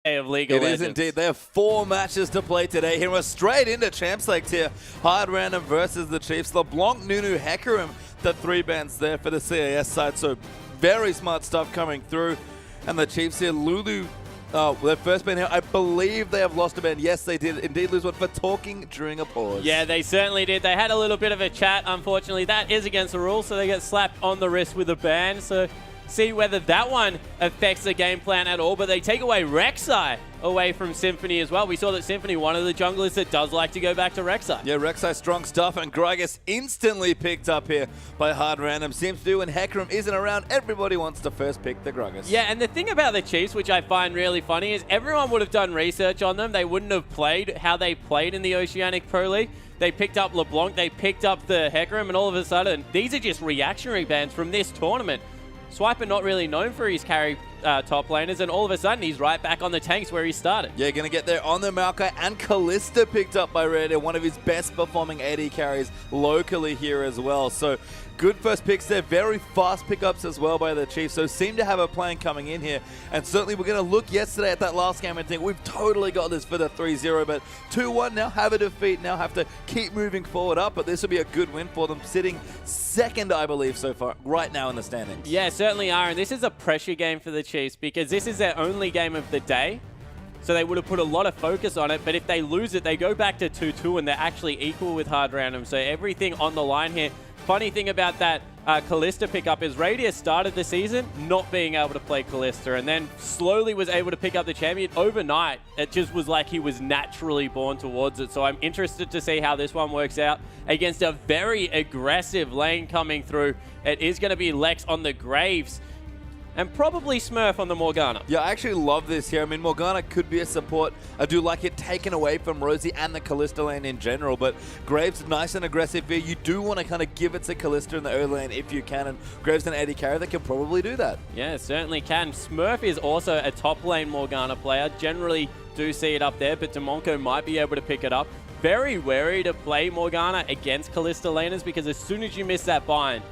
of League of Legends. It is indeed. They have 4 matches to play today. Here we're straight into Champs League here. Hard Random versus the Chiefs. LeBlanc, Nunu, Hecarim, the 3 bans there for the CAS side. So very smart stuff coming through. And the Chiefs here, Lulu, their first ban here, I believe they have lost a ban. Yes, they did indeed lose one for talking during a pause. Yeah, they certainly did. They had a little bit of a chat. Unfortunately, that is against the rules, so they get slapped on the wrist with a ban. So see whether that one affects the game plan at all. But they take away Rek'Sai away from Symphony as well. We saw that Symphony, one of the junglers that does like to go back to Rek'Sai. Yeah, Rek'Sai strong stuff, and Gragas instantly picked up here by Hard Random. Seems to do when Hecarim isn't around, everybody wants to first pick the Gragas. Yeah, and the thing about the Chiefs, which I find really funny, is everyone would have done research on them. They wouldn't have played how they played in the Oceanic Pro League. They picked up LeBlanc, they picked up the Hecarim, and all of a sudden, these are just reactionary bans from this tournament. Swiper not really known for his carry top laners, and all of a sudden he's right back on the tanks where he started. Yeah, going to get there on the Maokai, and Kalista picked up by Red, one of his best performing AD carries locally here as well. So good first picks there, very fast pickups as well by the Chiefs, so seem to have a plan coming in here. And certainly we're going to look yesterday at that last game and think we've totally got this for the 3-0, but 2-1 now have a defeat, now have to keep moving forward up, but this will be a good win for them, sitting second, I believe, so far, right now in the standings. Yeah, certainly are, and this is a pressure game for the Chiefs because this is their only game of the day. So they would have put a lot of focus on it, but if they lose it, they go back to 2-2 and they're actually equal with Hard Random. So everything on the line here. Funny thing about that Kalista pickup is Radius started the season not being able to play Kalista and then slowly was able to pick up the champion overnight. It just was like he was naturally born towards it. So I'm interested to see how this one works out against a very aggressive lane coming through. It is going to be Lex on the Graves and probably Smurf on the Morgana. Yeah, I actually love this here. I mean, Morgana could be a support. I do like it taken away from Rosie and the Kalista lane in general, but Graves nice and aggressive here. You do want to kind of give it to Kalista in the early lane if you can, and Graves and AD carry that can probably do that. Yeah, certainly can. Smurf is also a top lane Morgana player. Generally do see it up there, but Demonko might be able to pick it up. Very wary to play Morgana against Kalista laners because as soon as you miss that bind,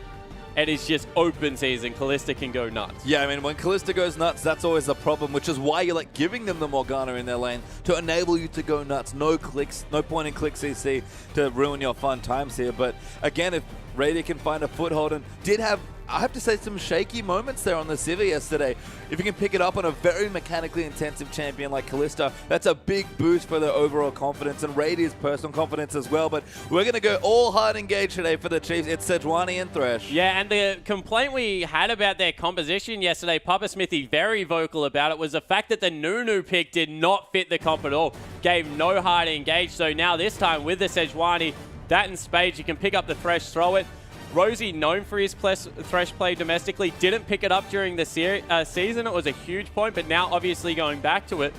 it is just open season. Kalista can go nuts. Yeah, I mean, when Kalista goes nuts, that's always a problem, which is why you like giving them the Morgana in their lane to enable you to go nuts. No clicks, no point in click CC to ruin your fun times here. But again, if Radiant can find a foothold, and did have, I have to say, some shaky moments there on the Civi yesterday. If you can pick it up on a very mechanically intensive champion like Kalista, that's a big boost for their overall confidence and Radiant's personal confidence as well. But we're going to go all hard engaged today for the Chiefs. It's Sejuani and Thresh. Yeah, and the complaint we had about their composition yesterday, Papa Smithy very vocal about it, was the fact that the Nunu pick did not fit the comp at all. Gave no hard engage. So now this time with the Sejuani, that and Spades, you can pick up the Thresh, throw it. Rosie, known for his Thresh play domestically, didn't pick it up during the season. It was a huge point, but now obviously going back to it.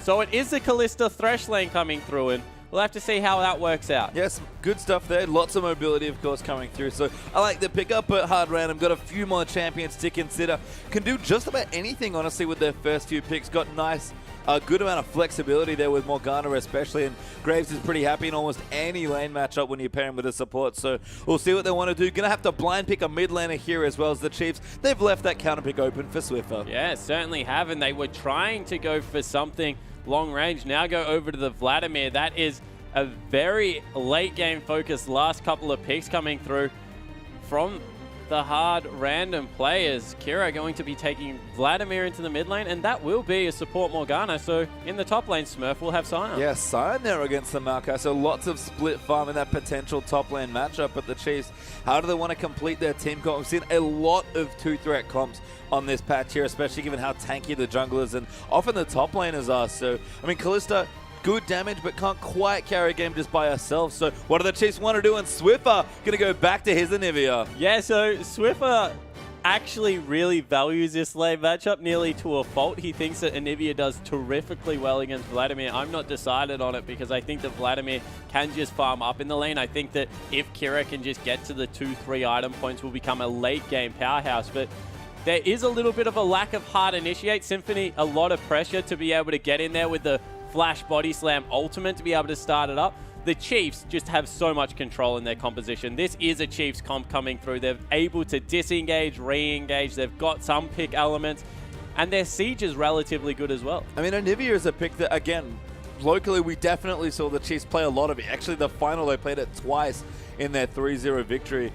So it is the Kalista Thresh lane coming through, and we'll have to see how that works out. Yes, good stuff there. Lots of mobility, of course, coming through. So I like the pickup at Hard Random. Got a few more champions to consider. Can do just about anything, honestly, with their first few picks. Got nice, a good amount of flexibility there with Morgana especially, and Graves is pretty happy in almost any lane matchup when you pair him with a support. So we'll see what they want to do. Going to have to blind pick a mid laner here as well as the Chiefs. They've left that counter pick open for Swiffer. Yeah, certainly have, and they were trying to go for something long range. Now go over to the Vladimir. That is a very late game focused last couple of picks coming through from the Hard Random players. Kira going to be taking Vladimir into the mid lane, and that will be a support Morgana. So in the top lane, Smurf will have Sion. Yeah, Sion there against the Maokai. So lots of split farm in that potential top lane matchup. But the Chiefs, how do they want to complete their team comp? We've seen a lot of two-threat comps on this patch here, especially given how tanky the junglers and often the top laners are. So, I mean, Kalista, good damage, but can't quite carry a game just by herself. So what do the Chiefs want to do? And Swiffer going to go back to his Anivia. Yeah, so Swiffer actually really values this lane matchup nearly to a fault. He thinks that Anivia does terrifically well against Vladimir. I'm not decided on it because I think that Vladimir can just farm up in the lane. I think that if Kira can just get to the 2-3 item points, will become a late game powerhouse. But there is a little bit of a lack of hard initiate. Symphony, a lot of pressure to be able to get in there with the Flash Body Slam ultimate to be able to start it up. The Chiefs just have so much control in their composition. This is a Chiefs comp coming through. They're able to disengage, re-engage. They've got some pick elements. and their siege is relatively good as well. I mean, Anivia is a pick that, again, locally we definitely saw the Chiefs play a lot of it. Actually, the final, they played it twice in their 3-0 victory.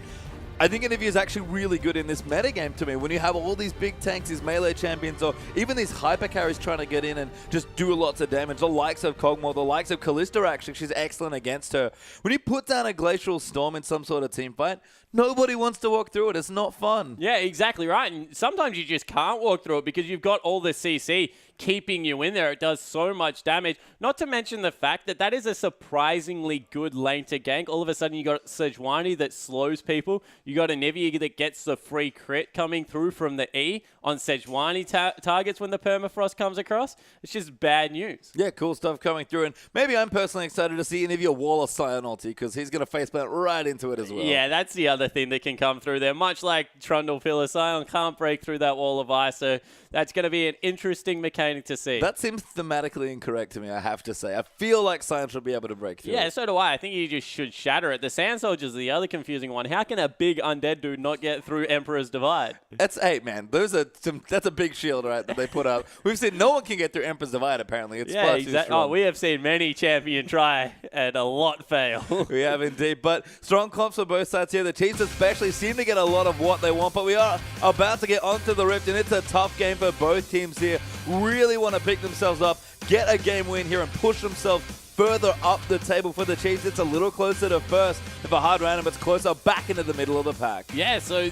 I think Anivia is actually really good in this metagame to me. When you have all these big tanks, these melee champions, or even these hyper carries trying to get in and just do lots of damage, the likes of Kog'Maw, the likes of Kalista, actually, she's excellent against her. When you put down a Glacial Storm in some sort of team fight, nobody wants to walk through it. It's not fun. Yeah, exactly right. And sometimes you just can't walk through it because you've got all the CC keeping you in there. It does so much damage. Not to mention the fact that that is a surprisingly good lane to gank. All of a sudden, you got Sejuani that slows people. You got Anivia that gets the free crit coming through from the E on Sejuani targets when the permafrost comes across. It's just bad news. Yeah, cool stuff coming through. And maybe I'm personally excited to see Anivia wall a Sion ulti because he's going to faceplant right into it as well. Yeah, that's the other thing that can come through there. Much like Trundle Filler, Sion can't break through that wall of ice. So that's going to be an interesting mechanic to see. That seems thematically incorrect to me, I have to say. I feel like Sion should be able to break through. Yeah, so do I. I think you just should shatter it. The Sand Soldier's the other confusing one. How can a big undead dude not get through Emperor's Divide? That's man. That's a big shield, right, that they put up. We've seen no one can get through Emperor's Divide, apparently. It's far too strong. Oh, we have seen many champion try and a lot fail. We have indeed. But strong comps for both sides here. The Chiefs especially seem to get a lot of what they want, but we are about to get onto the Rift, and it's a tough game for both teams here. Really want to pick themselves up, get a game win here, and push themselves further up the table. For the Chiefs, it's a little closer to first. If a hard random, it's closer back into the middle of the pack. Yeah, so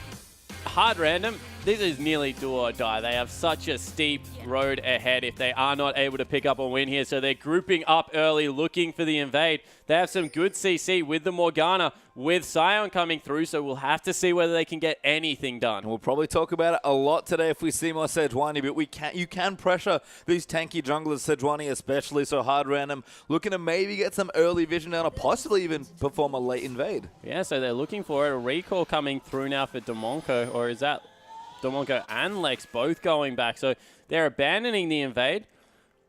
hard random, this is nearly do or die. They have such a steep road ahead if they are not able to pick up a win here. So they're grouping up early, looking for the invade. They have some good CC with the Morgana, with Sion coming through, so we'll have to see whether they can get anything done. And we'll probably talk about it a lot today if we see more Sejuani, but you can pressure these tanky junglers, Sejuani especially, so hard random, looking to maybe get some early vision down or possibly even perform a late invade. Yeah, so they're looking for it. A recall coming through now for Domonko, or is that Domonko and Lex both going back? So they're abandoning the invade.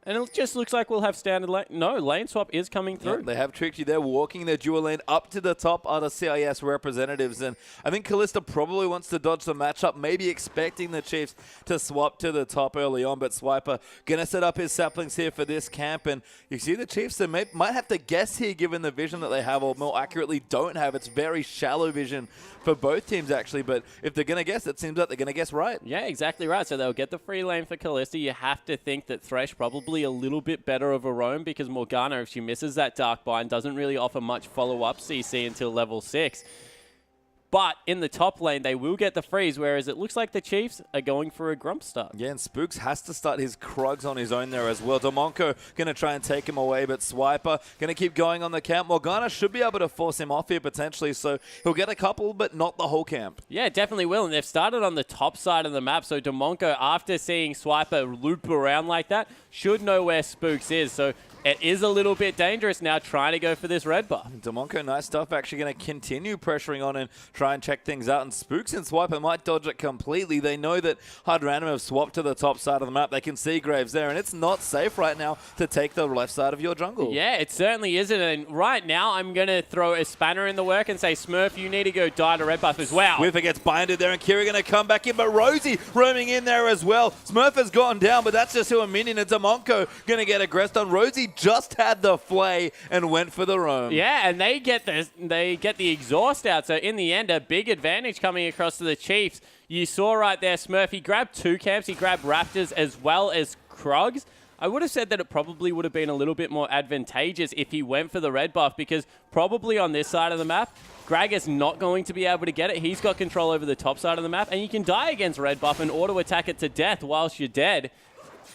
And it just looks like we'll have standard lane. No, lane swap is coming through. Yeah, they have tricked you. They're walking their dual lane up to the top are the CIS representatives. And I think Kalista probably wants to dodge the matchup, maybe expecting the Chiefs to swap to the top early on. But Swiper going to set up his saplings here for this camp. And you see the Chiefs might have to guess here given the vision that they have, or more accurately don't have. It's very shallow vision for both teams, actually. But if they're going to guess, it seems like they're going to guess right. Yeah, exactly right. So they'll get the free lane for Kalista. You have to think that Thresh probably a little bit better of a roam because Morgana, if she misses that Dark Bind, doesn't really offer much follow-up CC until level 6. But in the top lane, they will get the freeze, whereas it looks like the Chiefs are going for a Grump start. Yeah, and Spooks has to start his Krugs on his own there as well. Domonko going to try and take him away, but Swiper going to keep going on the camp. Morgana should be able to force him off here potentially, so he'll get a couple, but not the whole camp. Yeah, definitely will, and they've started on the top side of the map, so Domonko, after seeing Swiper loop around like that, should know where Spooks is, so it is a little bit dangerous now trying to go for this red buff. Domonko, nice stuff, actually going to continue pressuring on and try and check things out. And Spooks and Swiper might dodge it completely. They know that Hard Random have swapped to the top side of the map. They can see Graves there, and it's not safe right now to take the left side of your jungle. Yeah, it certainly isn't. And right now, I'm going to throw a spanner in the work and say, Smurf, you need to go die to red buff as well. Swiffer gets binded there, and Kira going to come back in, but Rosie roaming in there as well. Smurf has gone down, but that's just who a minion. It's Domonko going to get aggressed on. Rosie just had the flay and went for the roam. Yeah, and they get the exhaust out. So in the end, a big advantage coming across to the Chiefs. You saw right there, Smurf, he grabbed 2 camps. He grabbed Raptors as well as Krugs. I would have said that it probably would have been a little bit more advantageous if he went for the red buff, because probably on this side of the map, Gragas not going to be able to get it. He's got control over the top side of the map, and you can die against red buff and auto-attack it to death whilst you're dead.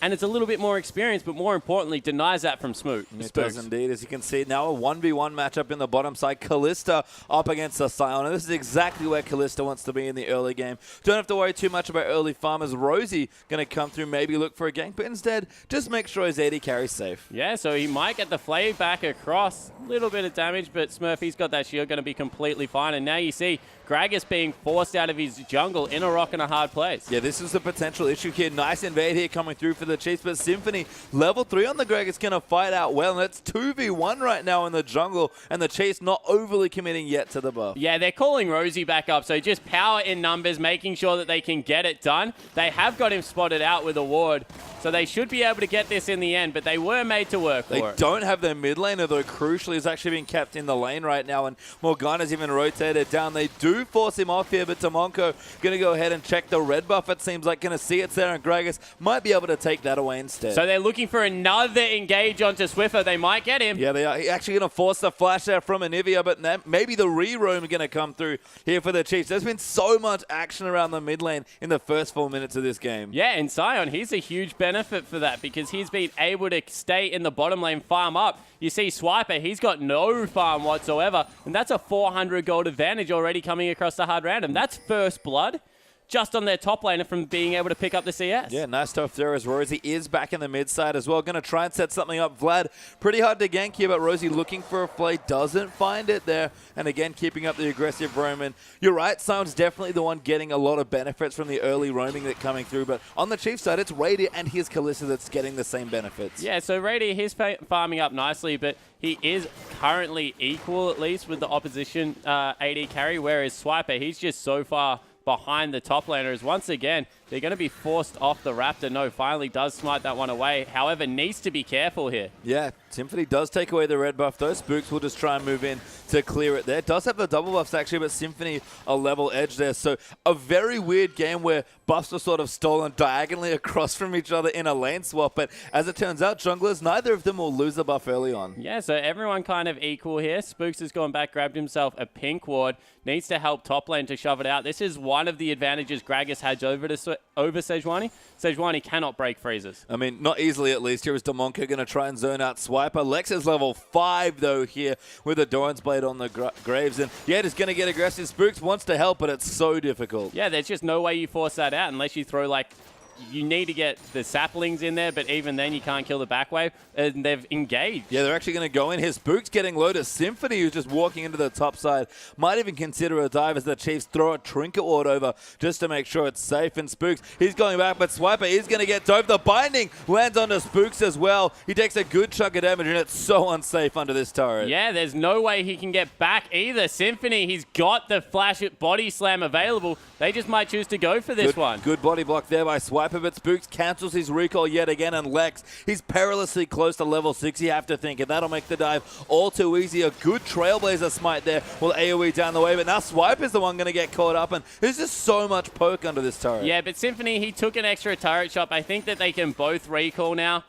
And it's a little bit more experience, but more importantly, denies that from Smoot. It does indeed. As you can see, now a 1v1 matchup in the bottom side. Kalista up against the Sion. And this is exactly where Kalista wants to be in the early game. Don't have to worry too much about early farmers. Rosie going to come through, maybe look for a gank, but instead, just make sure his AD carry's safe. Yeah, so he might get the flay back across. A little bit of damage, but Smurf, he's got that shield, going to be completely fine. And now you see Gragas being forced out of his jungle in a rock and a hard place. Yeah, this is the potential issue here. Nice invade here coming through for the Chiefs, but Symphony, level 3 on the Greg, is going to fight out well, and it's 2v1 right now in the jungle, and the Chiefs not overly committing yet to the buff. Yeah, they're calling Rosie back up, so just power in numbers, making sure that they can get it done. They have got him spotted out with a ward, so they should be able to get this in the end, but they were made to work for it. They don't have their mid laner, though, crucially, is actually being kept in the lane right now, and Morgana's even rotated down. They do force him off here, but Damonko going to go ahead and check the red buff, it seems like, going to see it's there, and Gragas might be able to take that away instead. So they're looking for another engage onto Swiffer. They might get him. Yeah, they are actually going to force the flash there from Anivia, but maybe the re-roam going to come through here for the Chiefs. There's been so much action around the mid lane in the first 4 minutes of this game. Yeah, and Sion, he's a huge benefit for that because he's been able to stay in the bottom lane, farm up. You see Swiper, he's got no farm whatsoever, and that's a 400 gold advantage already coming across the hard random. That's first blood just on their top laner from being able to pick up the CS. Yeah, nice stuff there as Rosie is back in the mid side as well. Going to try and set something up. Vlad, pretty hard to gank here, but Rosie looking for a play, doesn't find it there. And again, keeping up the aggressive roam. And you're right, Sion's definitely the one getting a lot of benefits from the early roaming that's coming through. But on the Chiefs side, it's Radiant and his Kalista that's getting the same benefits. Yeah, so Radiant, he's farming up nicely, but he is currently equal, at least, with the opposition AD carry, whereas Swiper, he's just so far behind the top laners. Once again, they're going to be forced off the Raptor. No, finally does smite that one away. However, needs to be careful here. Yeah, Symphony does take away the red buff, though. Spooks will just try and move in to clear it there. Does have the double buffs, actually, but Symphony a level edge there. So a very weird game where buffs were sort of stolen diagonally across from each other in a lane swap. But as it turns out, junglers, neither of them will lose a buff early on. Yeah, so everyone kind of equal here. Spooks has gone back, grabbed himself a pink ward. Needs to help top lane to shove it out. This is one of the advantages Gragas has over Sejuani. Sejuani cannot break freezes. I mean, not easily at least. Here is Damonko going to try and zone out Swiper. Lex is level 5, though, here with the Doran's Blade on the Graves. And yeah, just going to get aggressive. Spooks wants to help, but it's so difficult. Yeah, there's just no way you force that out unless you throw, like, you need to get the saplings in there, but even then you can't kill the back wave, and they've engaged. Yeah, they're actually going to go in here. Spook's getting low to Symphony, who's just walking into the top side. Might even consider a dive as the Chiefs throw a Trinket Ward over just to make sure it's safe. And Spooks, he's going back, but Swiper is going to get dove. The binding lands onto Spooks as well. He takes a good chunk of damage, and it's so unsafe under this turret. Yeah, there's no way he can get back either. Symphony, he's got the flash body slam available. They just might choose to go for this one. Good body block there by Swiper, but Spooks cancels his recall yet again, and Lex, he's perilously close to level 6, you have to think, and that'll make the dive all too easy. A good Trailblazer smite there will AoE down the way, but now Swiper's the one going to get caught up, and there's just so much poke under this turret. Yeah, but Symphony, he took an extra turret shot. I think that they can both recall now.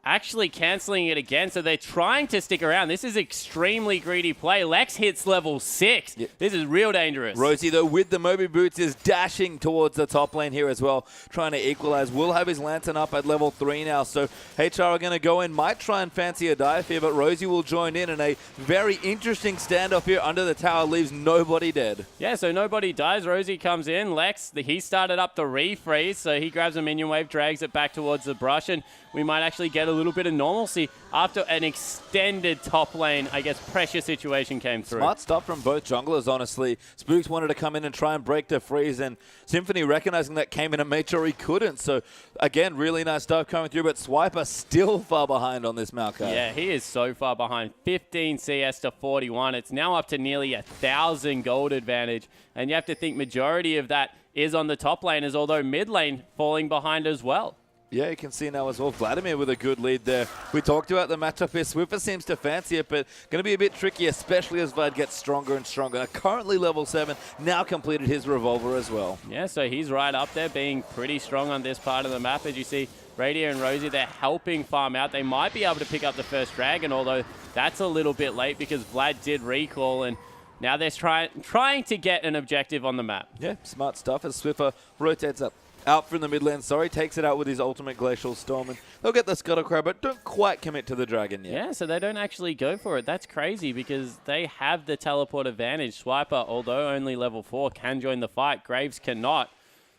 Actually canceling it again, so they're trying to stick around. This is extremely greedy play. Lex hits level 6. Yep. This is real dangerous. Rosie, though, with the Moby Boots, is dashing towards the top lane here as well, trying to equalize. Will have his Lantern up at level 3 now, so HR are going to go in, might try and fancy a dive here, but Rosie will join in a very interesting standoff here under the tower, leaves nobody dead. Yeah, so nobody dies. Rosie comes in. Lex, he started up the refreeze, so he grabs a minion wave, drags it back towards the brush, and we might actually get a little bit of normalcy after an extended top lane, I guess, pressure situation came through. Smart stuff from both junglers, honestly. Spooks wanted to come in and try and break the freeze, and Symphony, recognizing that, came in and made sure he couldn't. So, again, really nice stuff coming through, but Swiper still far behind on this Maokai. Yeah, he is so far behind. 15 CS to 41. It's now up to nearly 1,000 gold advantage, and you have to think majority of that is on the top laners, although mid lane falling behind as well. Yeah, you can see now as well, Vladimir with a good lead there. We talked about the matchup here. Swiffer seems to fancy it, but going to be a bit tricky, especially as Vlad gets stronger and stronger. Currently level 7, now completed his revolver as well. Yeah, so he's right up there, being pretty strong on this part of the map. As you see, Radio and Rosie, they're helping farm out. They might be able to pick up the first dragon, although that's a little bit late because Vlad did recall, and now they're trying to get an objective on the map. Yeah, smart stuff as Swiffer rotates up. Out from the mid lane, takes it out with his ultimate Glacial Storm, and they'll get the Scuttle Crab, but don't quite commit to the Dragon yet. Yeah, so they don't actually go for it. That's crazy because they have the teleport advantage. Swiper, although only level 4, can join the fight. Graves cannot.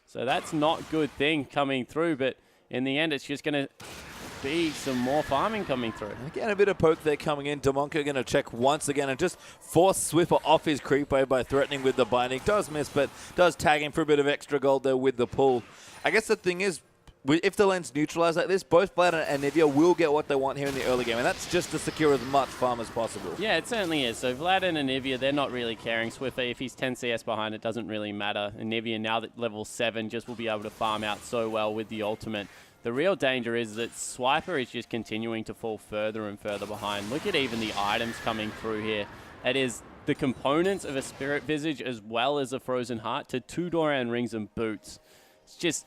So that's not a good thing coming through, but in the end, it's just going to be some more farming coming through. Again, a bit of poke there coming in. Damonko going to check once again and just force Swiffer off his creep wave by threatening with the binding. Does miss, but does tag him for a bit of extra gold there with the pull. I guess the thing is, if the lane's neutralized like this, both Vlad and Nivea will get what they want here in the early game, and that's just to secure as much farm as possible. Yeah, it certainly is. So Vlad and Anivia, they're not really caring. Swiffer, if he's 10 CS behind, it doesn't really matter. Anivia, now that level 7, just will be able to farm out so well with the ultimate. The real danger is that Swiper is just continuing to fall further and further behind. Look at even the items coming through here. It is the components of a Spirit Visage as well as a Frozen Heart to 2 Doran rings and boots. It's just...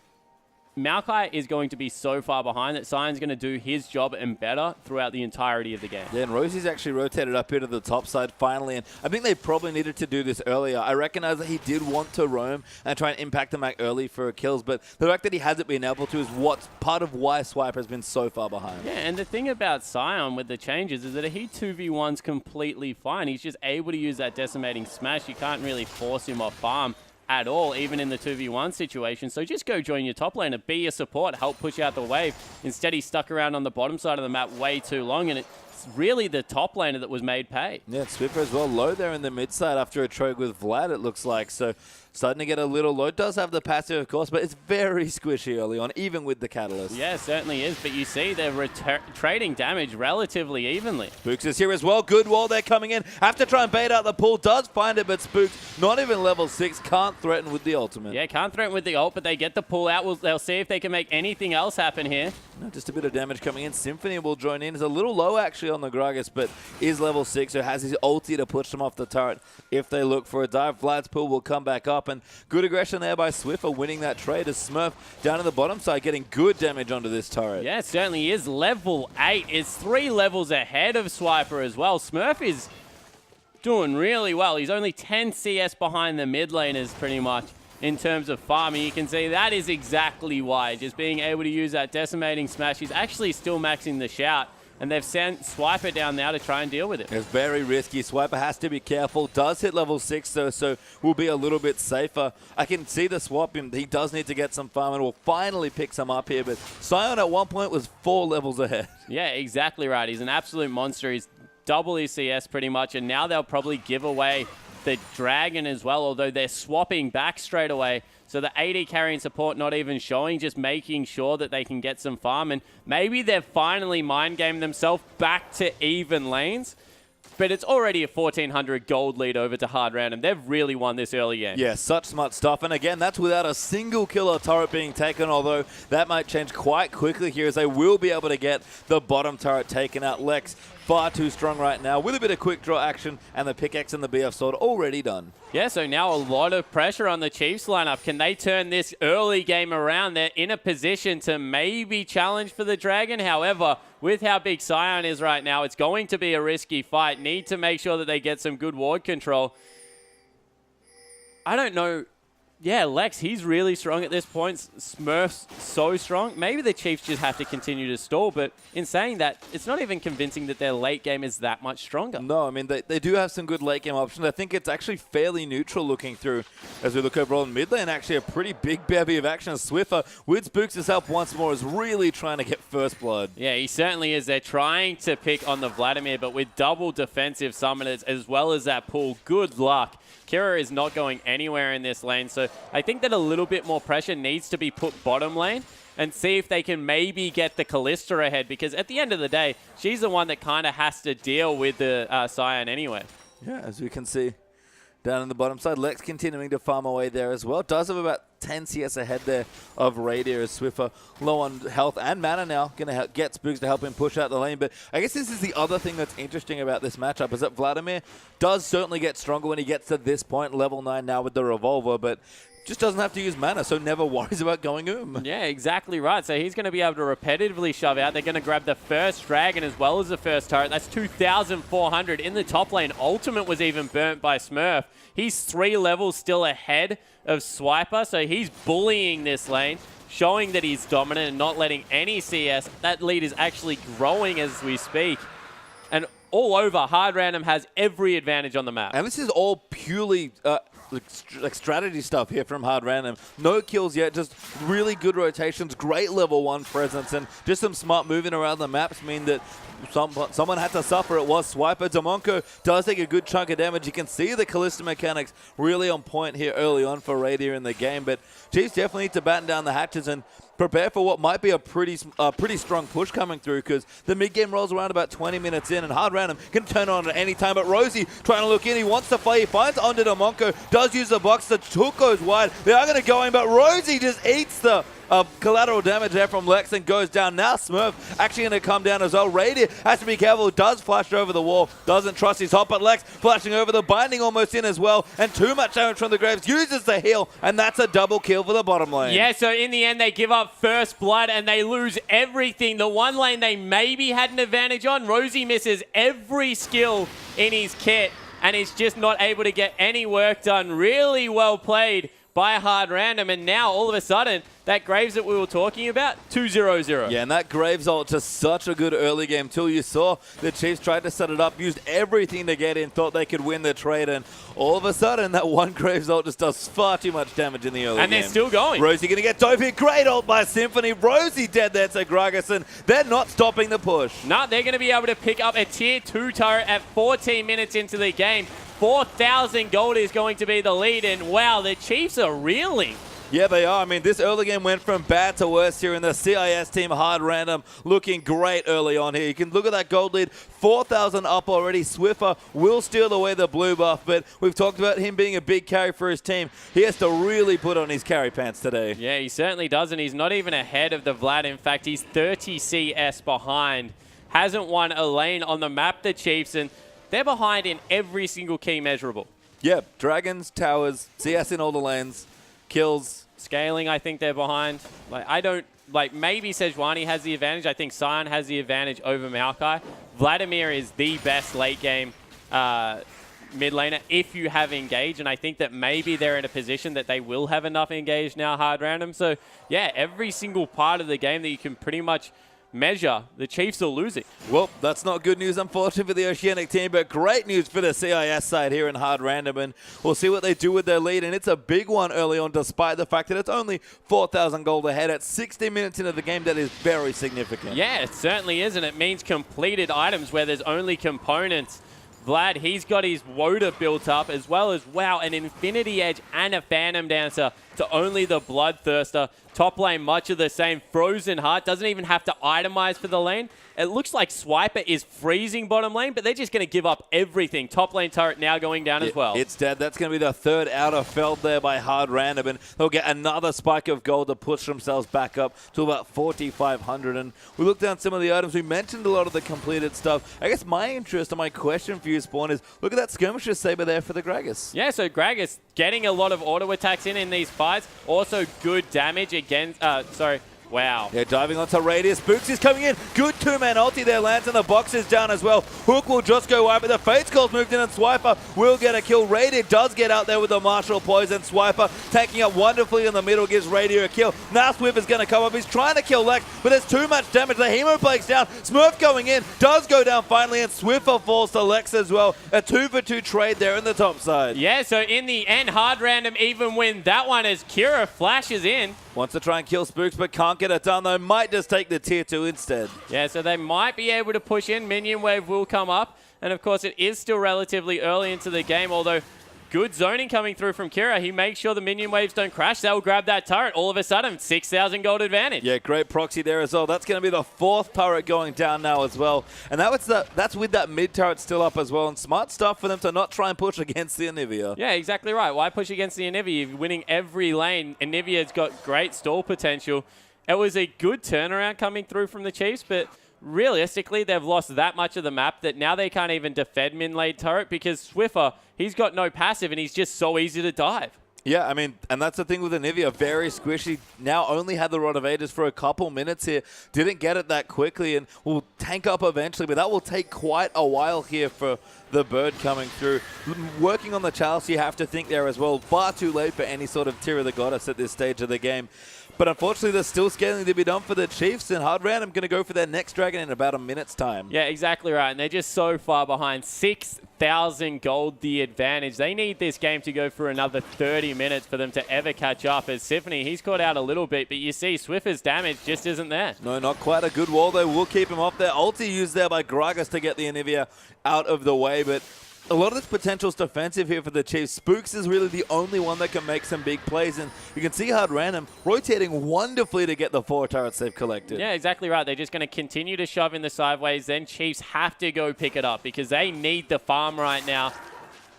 Maokai is going to be so far behind that Sion's going to do his job and better throughout the entirety of the game. Yeah, and Rosie's actually rotated up here to the top side finally, and I think they probably needed to do this earlier. I recognize that he did want to roam and try and impact the Mac early for kills, but the fact that he hasn't been able to is what's part of why Swiper has been so far behind. Yeah, and the thing about Sion with the changes is that he 2v1's completely fine. He's just able to use that decimating smash. You can't really force him off farm at all, even in the 2v1 situation. So just go join your top laner, be a support, help push out the wave. Instead, he's stuck around on the bottom side of the map way too long, and it's really the top laner that was made pay. Yeah, Swiffer as well, low there in the mid side after a trade with Vlad, it looks like. So starting to get a little low. Does have the passive, of course, but it's very squishy early on, even with the Catalyst. Yeah, certainly is, but you see they're trading damage relatively evenly. Spooks is here as well. Good wall there coming in. Have to try and bait out the pool. Does find it, but Spooks, not even level 6, can't threaten with the ultimate. Yeah, can't threaten with the ult, but they get the pull out. They'll see if they can make anything else happen here. No, just a bit of damage coming in. Symphony will join in. It's a little low, actually, on the Gragas, but is level 6, so has his ulti to push them off the turret if they look for a dive. Vlad's pool will come back up, and good aggression there by Swiffer, winning that trade as Smurf down in the bottom side, getting good damage onto this turret. Yeah, it certainly is. Level 8 is 3 levels ahead of Swiper as well. Smurf is doing really well. He's only 10 CS behind the mid laners pretty much in terms of farming. You can see that is exactly why. Just being able to use that decimating smash. He's actually still maxing the shout, and they've sent Swiper down now to try and deal with it. It's very risky. Swiper has to be careful. Does hit level 6 though, so will be a little bit safer. I can see the swap. He does need to get some farm and will finally pick some up here, but Sion at one point was 4 levels ahead. Yeah, exactly right. He's an absolute monster. He's double his CS pretty much, and now they'll probably give away the Dragon as well, although they're swapping back straight away. So the AD carrying support not even showing, just making sure that they can get some farm. And maybe they've finally mind gamed themselves back to even lanes. But it's already a 1,400 gold lead over to Hard Random. They've really won this early game. Yeah, such smart stuff. And again, that's without a single killer turret being taken, although that might change quite quickly here as they will be able to get the bottom turret taken out. Lex, far too strong right now with a bit of quick draw action, and the pickaxe and the BF sword already done. Yeah, so now a lot of pressure on the Chiefs lineup. Can they turn this early game around? They're in a position to maybe challenge for the Dragon. However, with how big Sion is right now, it's going to be a risky fight. Need to make sure that they get some good ward control. I don't know. Yeah, Lex, he's really strong at this point. Smurf's so strong. Maybe the Chiefs just have to continue to stall, but in saying that, it's not even convincing that their late game is that much stronger. No, I mean, they do have some good late game options. I think it's actually fairly neutral looking through as we look overall in mid lane. Actually, a pretty big bevy of action. Swiffer, with Spooks' help once more, is really trying to get first blood. Yeah, he certainly is. They're trying to pick on the Vladimir, but with double defensive summoners as well as that pool, good luck. Kira is not going anywhere in this lane, so I think that a little bit more pressure needs to be put bottom lane and see if they can maybe get the Kalista ahead, because at the end of the day, she's the one that kind of has to deal with the Sion anyway. Yeah, as we can see down in the bottom side, Lex continuing to farm away there as well. Does have about 10 CS ahead there of Radier as Swiffer low on health and mana now. Going to get Spooks to help him push out the lane. But I guess this is the other thing that's interesting about this matchup is that Vladimir does certainly get stronger when he gets to this point, level 9 now with the Revolver, but just doesn't have to use mana, so never worries about going Yeah, exactly right. So he's going to be able to repetitively shove out. They're going to grab the first Dragon as well as the first turret. That's 2,400 in the top lane. Ultimate was even burnt by Smurf. He's 3 levels still ahead of Swiper, so he's bullying this lane, showing that he's dominant and not letting any CS. That lead is actually growing as we speak. And all over, Hard Random has every advantage on the map. And this is all purely like strategy stuff here from Hard Random. No kills yet, just really good rotations, great level 1 presence, and just some smart moving around the maps mean that someone had to suffer. It was Swiper. Demonko does take a good chunk of damage. You can see the Kalista mechanics really on point here early on for Radier in the game, but Chiefs definitely need to batten down the hatches, and prepare for what might be a pretty strong push coming through, because the mid-game rolls around about 20 minutes in, and Hard Random can turn on at any time. But Rosie trying to look in. He wants to play. He finds onto Monko. Does use the box. The hook goes wide. They are going to go in, but Rosie just eats the collateral damage there from Lex and goes down. Now Smurf actually going to come down as well. Radiant has to be careful. Does flash over the wall. Doesn't trust his hop, but Lex flashing over the binding almost in as well. And too much damage from the Graves. Uses the heal, and that's a double kill for the bottom lane. Yeah, so in the end, they give up first blood and they lose everything. The one lane they maybe had an advantage on, Rosie misses every skill in his kit and is just not able to get any work done. Really well played by Hard Random, and now all of a sudden, that Graves that we were talking about, 2-0-0. Yeah, and that Graves ult just such a good early game tool. You saw the Chiefs tried to set it up, used everything to get in, thought they could win the trade, and all of a sudden, that one Graves ult just does far too much damage in the early game. And they're still going. Rosie going to get dove here. Great ult by Symphony. Rosie dead there to Gragas, and they're not stopping the push. No, they're going to be able to pick up a tier 2 turret at 14 minutes into the game. 4,000 gold is going to be the lead, and wow, the Chiefs are reeling. Yeah, they are. I mean, this early game went from bad to worse here, and the CIS team, Hard Random, looking great early on here. You can look at that gold lead, 4,000 up already. Swiffer will steal away the blue buff, but we've talked about him being a big carry for his team. He has to really put on his carry pants today. Yeah, he certainly does, and he's not even ahead of the Vlad. In fact, he's 30 CS behind. Hasn't won a lane on the map, the Chiefs, and they're behind in every single key measurable. Yeah, Dragons, Towers, CS in all the lanes, kills. Scaling, I think they're behind. Maybe Sejuani has the advantage. I think Sion has the advantage over Maokai. Vladimir is the best late game mid laner if you have engage, and I think that maybe they're in a position that they will have enough engage now, Hard Random. So yeah, every single part of the game that you can pretty much measure, the Chiefs are losing. Well, that's not good news, unfortunately, for the Oceanic team, but great news for the CIS side here in Hard Random, and we'll see what they do with their lead, and it's a big one early on, despite the fact that it's only 4,000 gold ahead. At 60 minutes into the game, that is very significant. Yeah, it certainly is, and it means completed items where there's only components. Vlad, he's got his Woda built up, as well as, wow, an Infinity Edge and a Phantom Dancer to only the Bloodthirster. Top lane, much of the same. Frozen Heart doesn't even have to itemize for the lane. It looks like Swiper is freezing bottom lane, but they're just going to give up everything. Top lane turret now going down as well. It's dead. That's going to be the third outer felled there by Hard Random, and they'll get another spike of gold to push themselves back up to about 4,500. And we looked down some of the items. We mentioned a lot of the completed stuff. I guess my interest and my question for you, Spawn, is look at that Skirmisher Saber there for the Gragas. Yeah, so Gragas getting a lot of auto attacks in these fights. Also good damage against, wow. Yeah, diving onto Radius. Boots is coming in. Good two-man ulti there. Lands and the box is down as well. Hook will just go wide, but the Fates Call's moved in and Swiper will get a kill. Radiant does get out there with the Martial Poison. Swiper taking up wonderfully in the middle, gives Radiant a kill. Now Swift is going to come up. He's trying to kill Lex, but there's too much damage. The Hemo breaks down. Smurf going in. Does go down finally, and Swiffer falls to Lex as well. A 2-for-2 trade there in the top side. Yeah, so in the end, Hard Random even win that one as Kira flashes in. Wants to try and kill Spooks, but can't get it done, though. Might just take the tier 2 instead. Yeah, so they might be able to push in. Minion wave will come up. And, of course, it is still relatively early into the game, although good zoning coming through from Kira. He makes sure the minion waves don't crash. They'll grab that turret. All of a sudden, 6,000 gold advantage. Yeah, great proxy there as well. That's going to be the fourth turret going down now as well. And that's with that mid turret still up as well. And smart stuff for them to not try and push against the Anivia. Yeah, exactly right. Why push against the Anivia? You're winning every lane. Anivia's got great stall potential. It was a good turnaround coming through from the Chiefs, but realistically, they've lost that much of the map that now they can't even defend min-lane turret because Swiffer, he's got no passive and he's just so easy to dive. Yeah, I mean, and that's the thing with Anivia, very squishy. Now only had the Rod of Ages for a couple minutes here. Didn't get it that quickly and will tank up eventually, but that will take quite a while here for the Bird coming through. Working on the Chalice, you have to think there as well. Far too late for any sort of Tear of the Goddess at this stage of the game. But unfortunately, there's still scaling to be done for the Chiefs, and Hard Random going to go for their next dragon in about a minute's time. Yeah, exactly right. And they're just so far behind. 6,000 gold the advantage. They need this game to go for another 30 minutes for them to ever catch up. As Symphony, he's caught out a little bit, but you see Swiffer's damage just isn't there. No, not quite a good wall, though. We'll keep him off there. Ulti used there by Gragas to get the Anivia out of the way, but a lot of this potential's defensive here for the Chiefs. Spooks is really the only one that can make some big plays, and you can see Hard Random rotating wonderfully to get the 4 turrets they've collected. Yeah, exactly right. They're just going to continue to shove in the sideways. Then Chiefs have to go pick it up because they need the farm right now.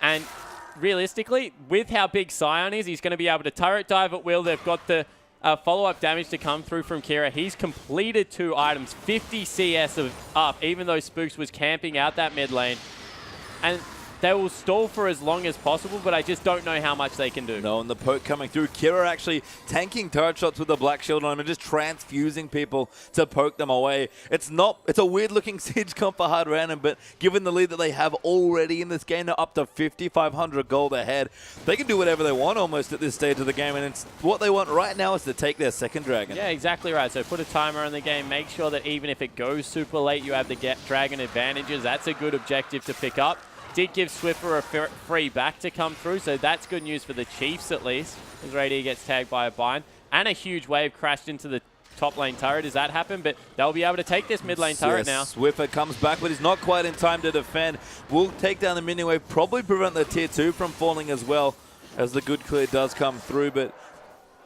And realistically, with how big Sion is, he's going to be able to turret dive at will. They've got the follow-up damage to come through from Kira. He's completed 2 items, 50 CS of up, even though Spooks was camping out that mid lane. And they will stall for as long as possible, but I just don't know how much they can do. No, and the poke coming through. Kira actually tanking turret shots with the black shield on him and just transfusing people to poke them away. It's a weird-looking siege comp for Hard Random, but given the lead that they have already in this game, they're up to 5,500 gold ahead. They can do whatever they want almost at this stage of the game, and it's what they want right now is to take their second dragon. Yeah, exactly right. So put a timer on the game. Make sure that even if it goes super late, you have the dragon advantages. That's a good objective to pick up. Did give Swiffer a free back to come through, so that's good news for the Chiefs at least, as Radier gets tagged by a bind. And a huge wave crashed into the top lane turret as that happened, but they'll be able to take this mid lane turret now. Swiffer comes back, but he's not quite in time to defend. Will take down the minion wave, probably prevent the tier 2 from falling as well, as the good clear does come through, but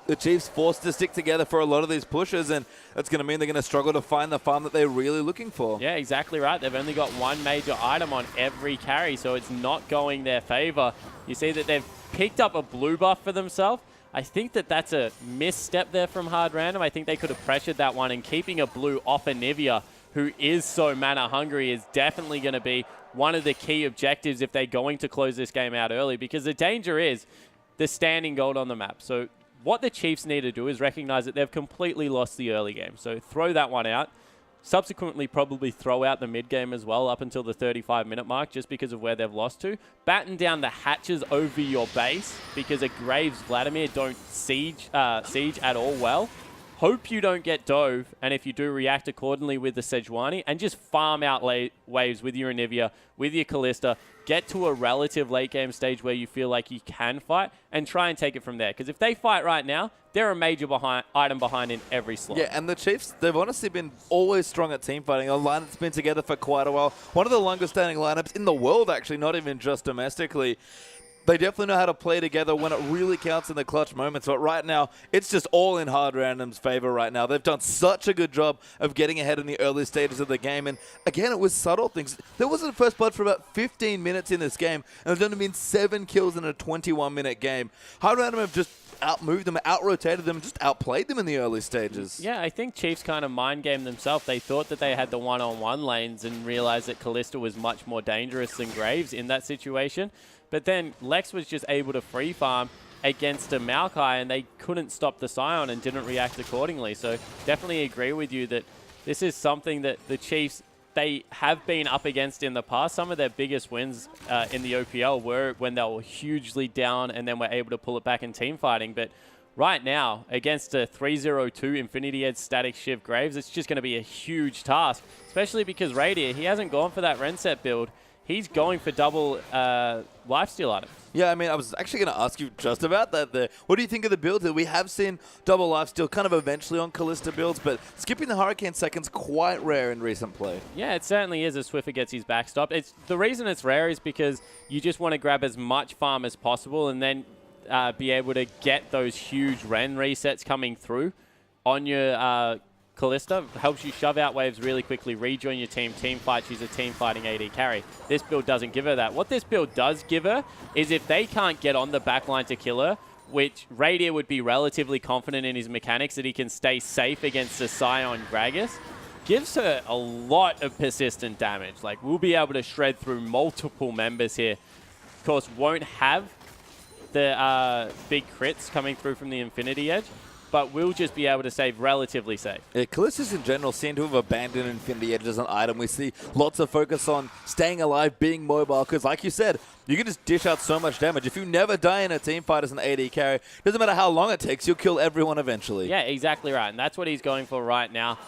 the Chiefs forced to stick together for a lot of these pushes, and that's going to mean they're going to struggle to find the farm that they're really looking for. Yeah, exactly right. They've only got 1 major item on every carry, so it's not going their favor. You see that they've picked up a blue buff for themselves. I think that that's a misstep there from Hard Random. I think they could have pressured that one, and keeping a blue off Anivia, who is so mana hungry, is definitely going to be one of the key objectives if they're going to close this game out early, because the danger is the standing gold on the map. So what the Chiefs need to do is recognize that they've completely lost the early game. So throw that one out. Subsequently, probably throw out the mid game as well up until the 35-minute mark just because of where they've lost to. Batten down the hatches over your base because a Graves Vladimir don't siege at all well. Hope you don't get dove, and if you do, react accordingly with the Sejuani, and just farm out waves with your Anivia, with your Kalista, get to a relative late game stage where you feel like you can fight, and try and take it from there. Because if they fight right now, they're a major item behind in every slot. Yeah, and the Chiefs, they've honestly been always strong at team fighting. A line that's been together for quite a while. One of the longest standing lineups in the world, actually, not even just domestically. They definitely know how to play together when it really counts in the clutch moments. But right now, it's just all in Hard Random's favor right now. They've done such a good job of getting ahead in the early stages of the game. And again, it was subtle things. There wasn't a first blood for about 15 minutes in this game. And there's only been 7 kills in a 21-minute game. Hard Random have just outmoved them, out-rotated them, just outplayed them in the early stages. Yeah, I think Chiefs kind of mind-gamed themselves. They thought that they had the one-on-one lanes and realized that Kalista was much more dangerous than Graves in that situation. But then Lex was just able to free farm against a Maokai, and they couldn't stop the Sion and didn't react accordingly. So definitely agree with you that this is something that the Chiefs, they have been up against in the past. Some of their biggest wins in the OPL were when they were hugely down and then were able to pull it back in team fighting. But right now, against a 3-0-2 Infinity Edge static Shiv Graves, it's just going to be a huge task, especially because Radier, he hasn't gone for that Renset build. He's going for double lifesteal items. Yeah, I mean, I was actually going to ask you just about that there. What do you think of the build? We have seen double lifesteal kind of eventually on Kalista builds, but skipping the Hurricane second's quite rare in recent play. Yeah, it certainly is as Swiffer gets his backstop. The reason it's rare is because you just want to grab as much farm as possible and then be able to get those huge Ren resets coming through on your Kalista. Helps you shove out waves really quickly, rejoin your team fight. She's a team fighting AD carry. This build doesn't give her that. What this build does give her is if they can't get on the backline to kill her, which Radier would be relatively confident in his mechanics that he can stay safe against the Sion Gragas, gives her a lot of persistent damage. Like, we'll be able to shred through multiple members here. Of course, won't have the big crits coming through from the Infinity Edge, but we'll just be able to save relatively safe. Yeah, Kalistas in general seem to have abandoned Infinity Edge as an item. We see lots of focus on staying alive, being mobile, because like you said, you can just dish out so much damage. If you never die in a team fight as an AD carry, doesn't matter how long it takes, you'll kill everyone eventually. Yeah, exactly right, and that's what he's going for right now.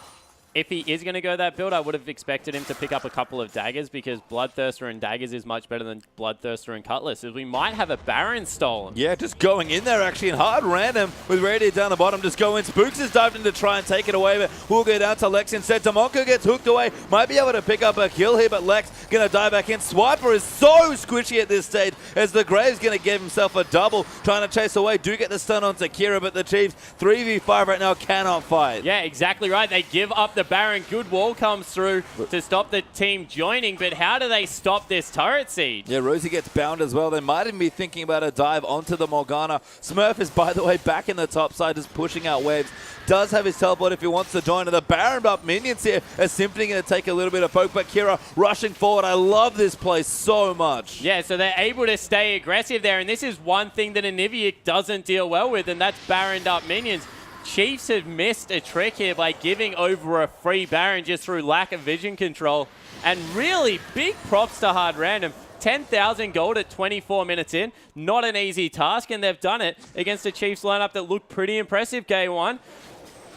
if he is going to go that build, I would have expected him to pick up a couple of daggers because Bloodthirster and daggers is much better than Bloodthirster and Cutlass, as we might have a Baron stolen. Yeah, just going in there actually in hard random with Radiant down the bottom. Just go in. Spooks has dived in to try and take it away, but we'll go down to Lex instead. Demonko gets hooked away. Might be able to pick up a kill here, but Lex going to dive back in. Swiper is so squishy at this stage as the Grave's going to give himself a double, trying to chase away. Do get the stun onto Kira, but the Chiefs 3v5 right now cannot fight. Yeah, exactly right. They give up the Baron. Good wall comes through to stop the team joining, but how do they stop this turret siege? Yeah, Rosie gets bound as well. They might even be thinking about a dive onto the Morgana. Smurf is, by the way, back in the top side, just pushing out waves. Does have his teleport if he wants to join. And the Baron buff minions here are simply going to take a little bit of poke, but Kira rushing forward. I love this play so much. Yeah, so they're able to stay aggressive there, and this is one thing that Anivia doesn't deal well with, and that's Baroned up minions. Chiefs have missed a trick here by giving over a free Baron just through lack of vision control. And really big props to Hard Random. 10,000 gold at 24 minutes in. Not an easy task, and they've done it against a Chiefs lineup that looked pretty impressive game one.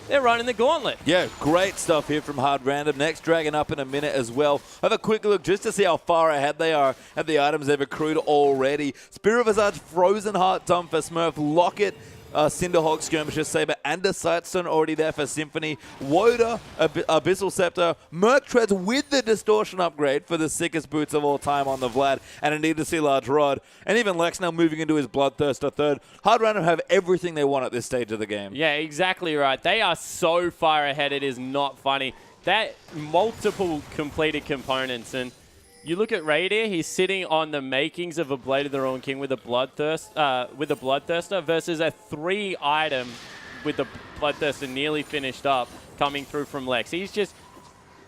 They're running the gauntlet. Yeah, great stuff here from Hard Random. Next Dragon up in a minute as well. Have a quick look just to see how far ahead they are at the items they've accrued already. Spirit of Visage, Frozen Heart, Dumb for Smurf, Locket, Cinderhawk, Skirmisher, Saber, and a Sightstone already there for Symphony. Woda, Abyssal Scepter, Merc Treads with the Distortion upgrade for the sickest boots of all time on the Vlad, and a Need to See Large Rod. And even Lex now moving into his Bloodthirster third. Hard Random have everything they want at this stage of the game. Yeah, exactly right. They are so far ahead, it is not funny. That multiple completed components, and you look at Radier, he's sitting on the makings of a Blade of the Ruined King with a Bloodthirster versus a 3-item with the Bloodthirster nearly finished up coming through from Lex.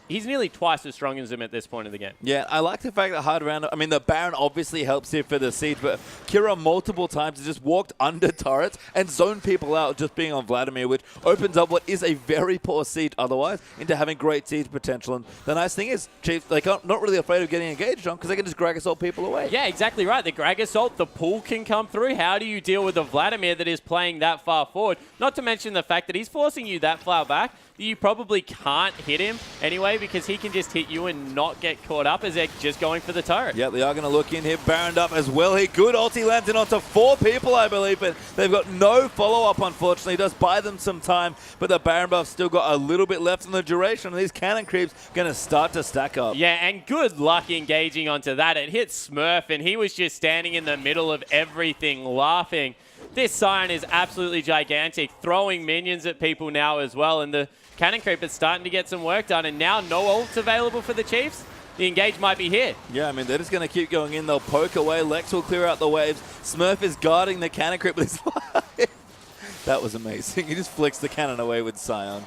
He's nearly twice as strong as him at this point of the game. Yeah, I like the fact that Hard Random, I mean, the Baron obviously helps here for the siege, but Kira multiple times has just walked under turrets and zoned people out just being on Vladimir, which opens up what is a very poor siege otherwise into having great siege potential. And the nice thing is, Chiefs, they're not really afraid of getting engaged on because they can just Grag Assault people away. Yeah, exactly right. The Grag Assault, the pool can come through. How do you deal with a Vladimir that is playing that far forward? Not to mention the fact that he's forcing you that far back. You probably can't hit him anyway because he can just hit you and not get caught up as they're just going for the turret. Yeah, they are going to look in here. Baroned up as well. He good ulti lands in onto 4 people, I believe, but they've got no follow-up, unfortunately. It does buy them some time, but the Baron buff's still got a little bit left in the duration, and these cannon creeps going to start to stack up. Yeah, and good luck engaging onto that. It hit Smurf, and he was just standing in the middle of everything, laughing. This Scion is absolutely gigantic, throwing minions at people now as well, and the Cannon Creep is starting to get some work done, and now no ults available for the Chiefs. The engage might be here. Yeah, I mean, they're just going to keep going in. They'll poke away. Lex will clear out the waves. Smurf is guarding the Cannon Creep with his life. That was amazing. He just flicks the cannon away with Scion.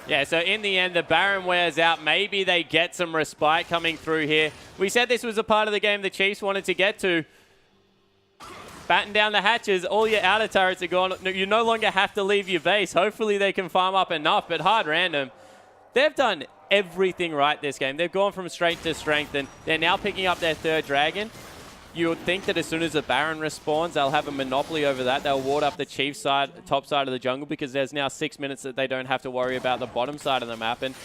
Yeah, so in the end, the Baron wears out. Maybe they get some respite coming through here. We said this was a part of the game the Chiefs wanted to get to. Batten down the hatches, all your outer turrets are gone. You no longer have to leave your base. Hopefully they can farm up enough, but Hard Random, they've done everything right this game. They've gone from strength to strength, and they're now picking up their 3rd dragon. You would think that as soon as the Baron respawns, they'll have a monopoly over that. They'll ward up the Chief side, top side of the jungle, because there's now 6 minutes that they don't have to worry about the bottom side of the map, and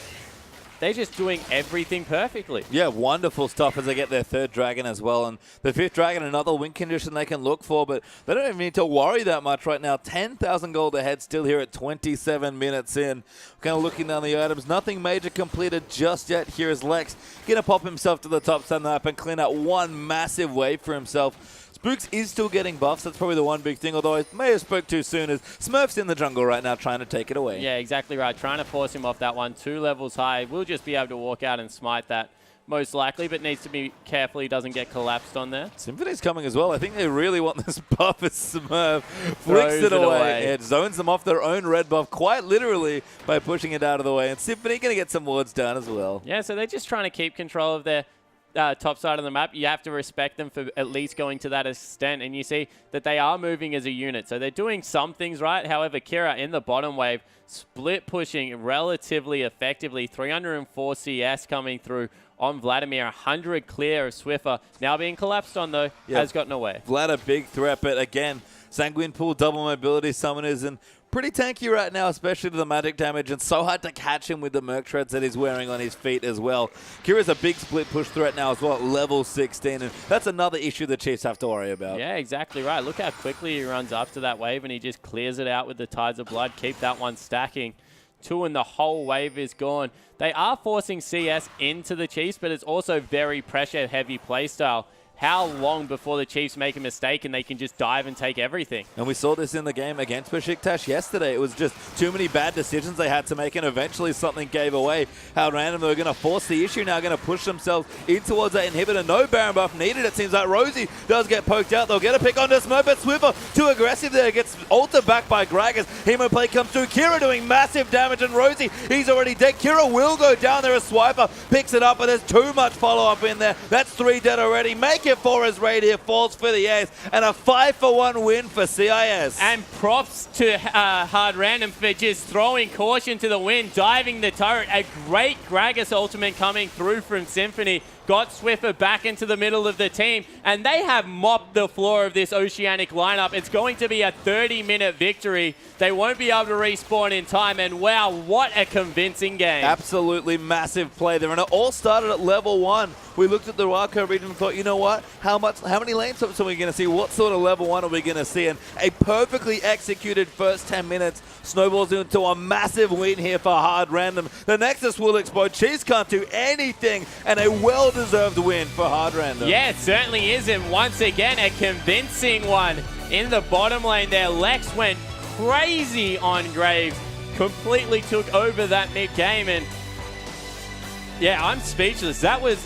they're just doing everything perfectly. Yeah, wonderful stuff as they get their 3rd dragon as well. And the 5th dragon, another win condition they can look for, but they don't even need to worry that much right now. 10,000 gold ahead still here at 27 minutes in. Kind of looking down the items. Nothing major completed just yet. Here is Lex going to pop himself to the top side of the map and clean out one massive wave for himself. Spooks is still getting buffs. That's probably the one big thing, although I may have spoke too soon, as Smurf's in the jungle right now trying to take it away. Yeah, exactly right. Trying to force him off that one. 2 levels high. We'll just be able to walk out and smite that most likely, but needs to be careful he doesn't get collapsed on there. Symphony's coming as well. I think they really want this buff as Smurf flicks it away. It zones them off their own red buff quite literally by pushing it out of the way. And Symphony going to get some wards down as well. Yeah, so they're just trying to keep control of their top side of the map. You have to respect them for at least going to that extent, and you see that they are moving as a unit. So they're doing some things right. However, Kira in the bottom wave, split pushing relatively effectively. 304 CS coming through on Vladimir. 100 clear of Swiffer. Now being collapsed on, though, has gotten away. Vlad a big threat, but again, Sanguine Pool, double mobility, summoners, and pretty tanky right now, especially to the magic damage, and so hard to catch him with the Merc Treads that he's wearing on his feet as well. Kira's a big split push threat now as well at level 16, and that's another issue the Chiefs have to worry about. Yeah, exactly right. Look how quickly he runs up to that wave, and he just clears it out with the Tides of Blood. Keep that one stacking. 2 and the whole wave is gone. They are forcing CS into the Chiefs, but it's also very pressure-heavy playstyle. How long before the Chiefs make a mistake and they can just dive and take everything? And we saw this in the game against Besiktas yesterday. It was just too many bad decisions they had to make, and eventually something gave away. How random they were going to force the issue now, going to push themselves in towards that inhibitor. No Baron buff needed. It seems like Rosie does get poked out. They'll get a pick on this Smurf, but Swiffer too aggressive there. Gets ulted back by Gragas. Hemo play comes through. Kira doing massive damage, and Rosie, he's already dead. Kira will go down there. A Swiper picks it up, but there's too much follow-up in there. That's 3 dead already. Make it 4 as Radiant falls for the ace, and a 5-for-1 win for CIS. And props to Hard Random for just throwing caution to the wind, diving the turret. A great Gragas ultimate coming through from Symphony. Got Swiffer back into the middle of the team, and they have mopped the floor of this Oceanic lineup. It's going to be a 30-minute victory. They won't be able to respawn in time, and wow, what a convincing game. Absolutely massive play there, and it all started at level 1. We looked at the wildcard region and thought, you know what? How many lane swaps are we going to see? What sort of level 1 are we going to see? And a perfectly executed first 10 minutes snowballs into a massive win here for Hard Random. The Nexus will explode. Chiefs can't do anything, and a well-deserved win for Hard Random. Yeah, it certainly is, and once again, a convincing one. In the bottom lane there, Lex went crazy on Graves, completely took over that mid-game, and yeah, I'm speechless. That was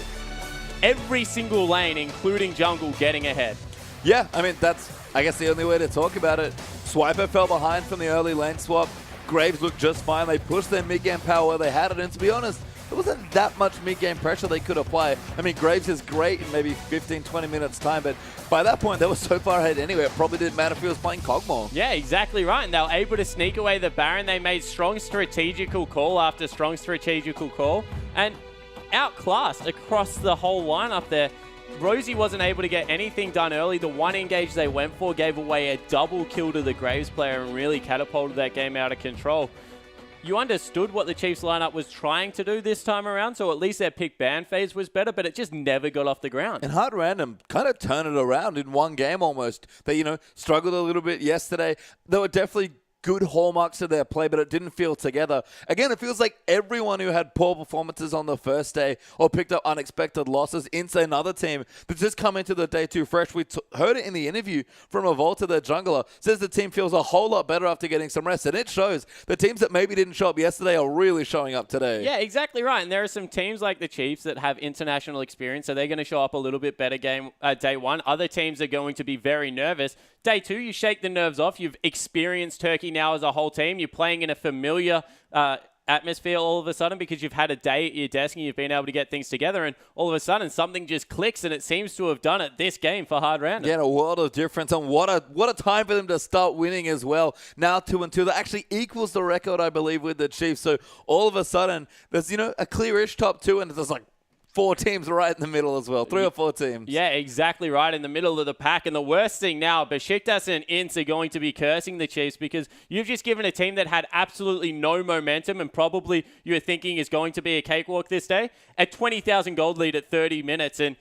every single lane, including jungle, getting ahead. Yeah, I mean, that's, I guess, the only way to talk about it. Swiper fell behind from the early lane swap. Graves looked just fine. They pushed their mid-game power where they had it, and to be honest, there wasn't that much mid-game pressure they could apply. I mean, Graves is great in maybe 15, 20 minutes time, but by that point, they were so far ahead anyway, it probably didn't matter if he was playing Kog'Maw. Yeah, exactly right, and they were able to sneak away the Baron. They made strong strategical call after strong strategical call, and outclassed across the whole lineup there. Rosie wasn't able to get anything done early. The one engage they went for gave away a double kill to the Graves player and really catapulted that game out of control. You understood what the Chiefs lineup was trying to do this time around, so at least their pick ban phase was better, but it just never got off the ground. And Hard Random kind of turned it around in one game almost. They, struggled a little bit yesterday. They were definitely good hallmarks to their play, but it didn't feel together. Again, it feels like everyone who had poor performances on the first day or picked up unexpected losses into another team that's just come into the day too fresh. We heard it in the interview from Revolta, their jungler, says the team feels a whole lot better after getting some rest, and it shows. The teams that maybe didn't show up yesterday are really showing up today. Yeah, exactly right. And there are some teams like the Chiefs that have international experience, so they're going to show up a little bit better day one. Other teams are going to be very nervous. Day two, you shake the nerves off. You've experienced Turkey now as a whole team. You're playing in a familiar atmosphere all of a sudden because you've had a day at your desk and you've been able to get things together, and all of a sudden something just clicks, and it seems to have done it this game for Hard Random. Yeah, a world of difference, and what a time for them to start winning as well. Now 2-2, that actually equals the record, I believe, with the Chiefs. So all of a sudden there's a clearish top 2, and there's like 4 teams right in the middle as well. 3 or 4 teams. Yeah, exactly right in the middle of the pack. And the worst thing now, Besiktas and Ints are going to be cursing the Chiefs because you've just given a team that had absolutely no momentum and probably you're thinking is going to be a cakewalk this day, a 20,000 gold lead at 30 minutes. And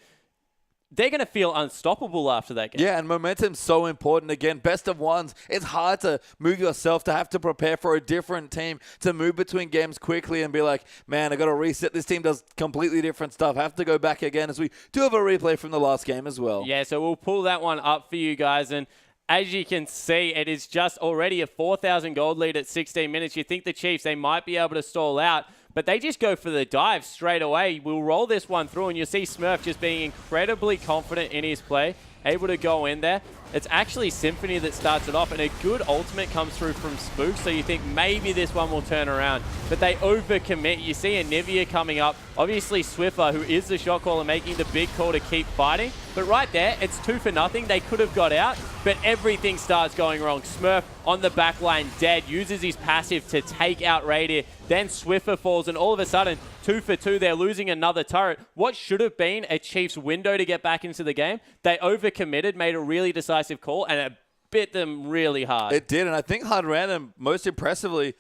they're going to feel unstoppable after that game. Yeah, and momentum's so important. Again, best of ones. It's hard to move yourself, to have to prepare for a different team, to move between games quickly and be like, man, I got to reset. This team does completely different stuff. Have to go back again, as we do have a replay from the last game as well. Yeah, so we'll pull that one up for you guys. And as you can see, it is just already a 4,000 gold lead at 16 minutes. You think the Chiefs, they might be able to stall out, but they just go for the dive straight away. We'll roll this one through, and you'll see Smurf just being incredibly confident in his play, able to go in there. It's actually Symphony that starts it off, and a good ultimate comes through from Spook, so you think maybe this one will turn around. But they overcommit. You see Anivia coming up. Obviously Swiffer, who is the shot caller, making the big call to keep fighting. But right there, it's 2-0. They could have got out, but everything starts going wrong. Smurf on the back line, dead, uses his passive to take out Radiant. Then Swiffer falls, and all of a sudden, 2-for-2, they're losing another turret. What should have been a Chiefs window to get back into the game, they overcommitted, made a really decisive call, and a bit them really hard. It did, and I think Hard Random, most impressively,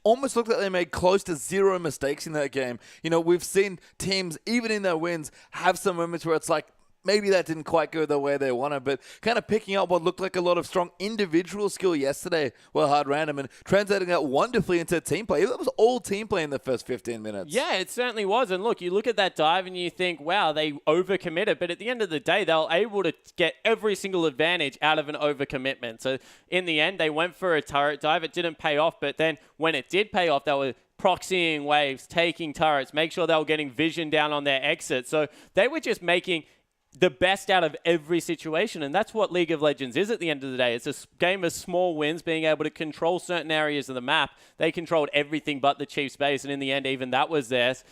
almost looked like they made close to 0 mistakes in that game. You know, we've seen teams, even in their wins, have some moments where it's like, maybe that didn't quite go the way they wanted, but kind of picking up what looked like a lot of strong individual skill yesterday were Hard Random and translating that wonderfully into team play. It was all team play in the first 15 minutes. Yeah, it certainly was. And look, you look at that dive and you think, wow, they overcommitted. But at the end of the day, they were able to get every single advantage out of an overcommitment. So in the end, they went for a turret dive. It didn't pay off. But then when it did pay off, they were proxying waves, taking turrets, make sure they were getting vision down on their exit. So they were just making the best out of every situation, and that's what League of Legends is at the end of the day. It's a game of small wins, being able to control certain areas of the map. They controlled everything but the Chiefs base, and in the end, even that was theirs.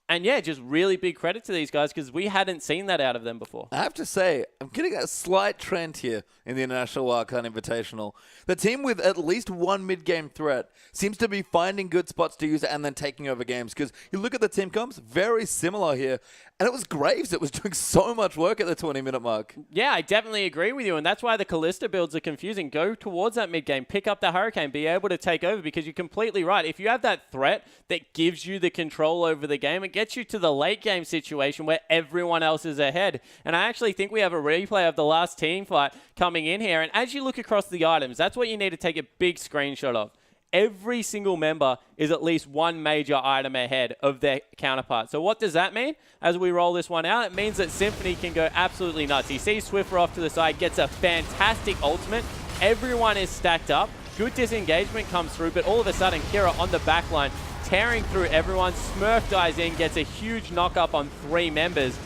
And yeah, just really big credit to these guys because we hadn't seen that out of them before. I have to say, I'm getting a slight trend here in the International Wildcard Invitational. The team with at least one mid-game threat seems to be finding good spots to use it and then taking over games. Because you look at the team comps, very similar here. And it was Graves that was doing so much work at the 20-minute mark. Yeah, I definitely agree with you. And that's why the Kalista builds are confusing. Go towards that mid-game, pick up the Hurricane, be able to take over because you're completely right. If you have that threat that gives you the control over the game, it gets you to the late game situation where everyone else is ahead. And I actually think we have a replay of the last team fight coming in here. And as you look across the items, that's what you need to take a big screenshot of. Every single member is at least one major item ahead of their counterpart. So what does that mean? As we roll this one out, it means that Symphony can go absolutely nuts. He sees Swiffer off to the side, gets a fantastic ultimate. Everyone is stacked up. Good disengagement comes through, but all of a sudden, Kira on the back line, tearing through everyone. Smurf dives in, gets a huge knock-up on 3 members,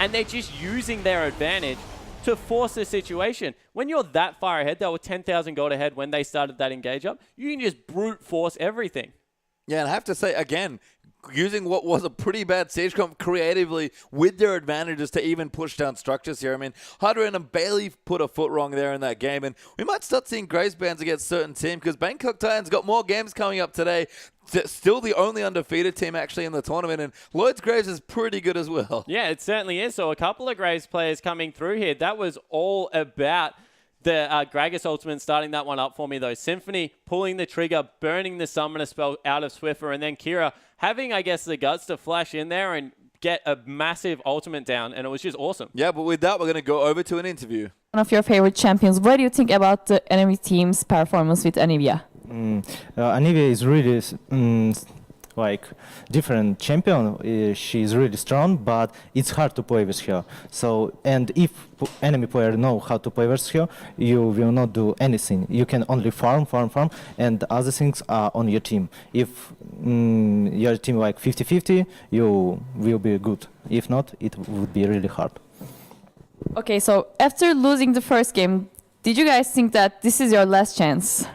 and they're just using their advantage to force the situation. When you're that far ahead, they were 10,000 gold ahead when they started that engage up, you can just brute force everything. Yeah, and I have to say, again, using what was a pretty bad Siege comp creatively with their advantages to even push down structures here. I mean, Hard Random barely put a foot wrong there in that game, and we might start seeing Graves bans against certain teams because Bangkok Titans got more games coming up today. Still the only undefeated team actually in the tournament, and Lloyd's Graves is pretty good as well. Yeah, it certainly is. So a couple of Graves players coming through here. That was all about the Gragas ultimate starting that one up for me, though. Symphony pulling the trigger, burning the summoner spell out of Swiffer, and then Kira having, I guess, the guts to flash in there and get a massive ultimate down, and it was just awesome. Yeah, but with that, we're going to go over to an interview. One of your favorite champions. What do you think about the enemy team's performance with Anivia? Anivia is really like different champion. She is really strong, but it's hard to play with her. So, and if enemy player know how to play with her, you will not do anything. You can only farm, and other things are on your team. If your team like 50-50, you will be good. If not, it would be really hard. Okay, so after losing the first game, did you guys think that this is your last chance?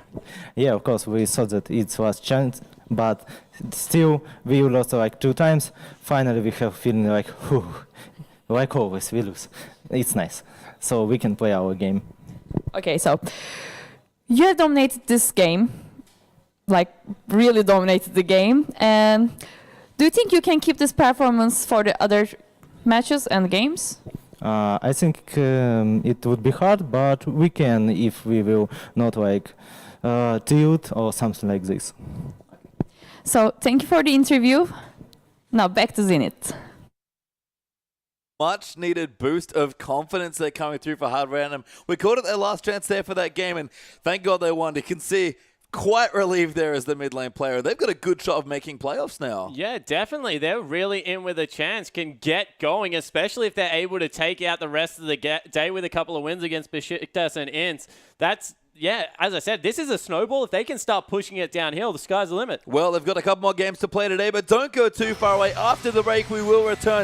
Yeah, of course, we thought that it's last chance, but still, we lost like 2 times. Finally, we have feeling like, whew, like always, we lose. It's nice. So we can play our game. Okay, so you have dominated this game, like really dominated the game. And do you think you can keep this performance for the other matches and games? I think it would be hard, but we can if we will not like tilt or something like this. So thank you for the interview. Now back to Zenit. Much needed boost of confidence they're coming through for Hard Random. We called it their last chance there for that game, and thank God they won. You can see quite relieved there as the mid lane player. They've got a good shot of making playoffs now. Yeah, definitely. They're really in with a chance, can get going, especially if they're able to take out the rest of the day with a couple of wins against Besiktas and Ints. That's, yeah, as I said, this is a snowball. If they can start pushing it downhill, the sky's the limit. Well, they've got a couple more games to play today, but don't go too far away. After the break, we will return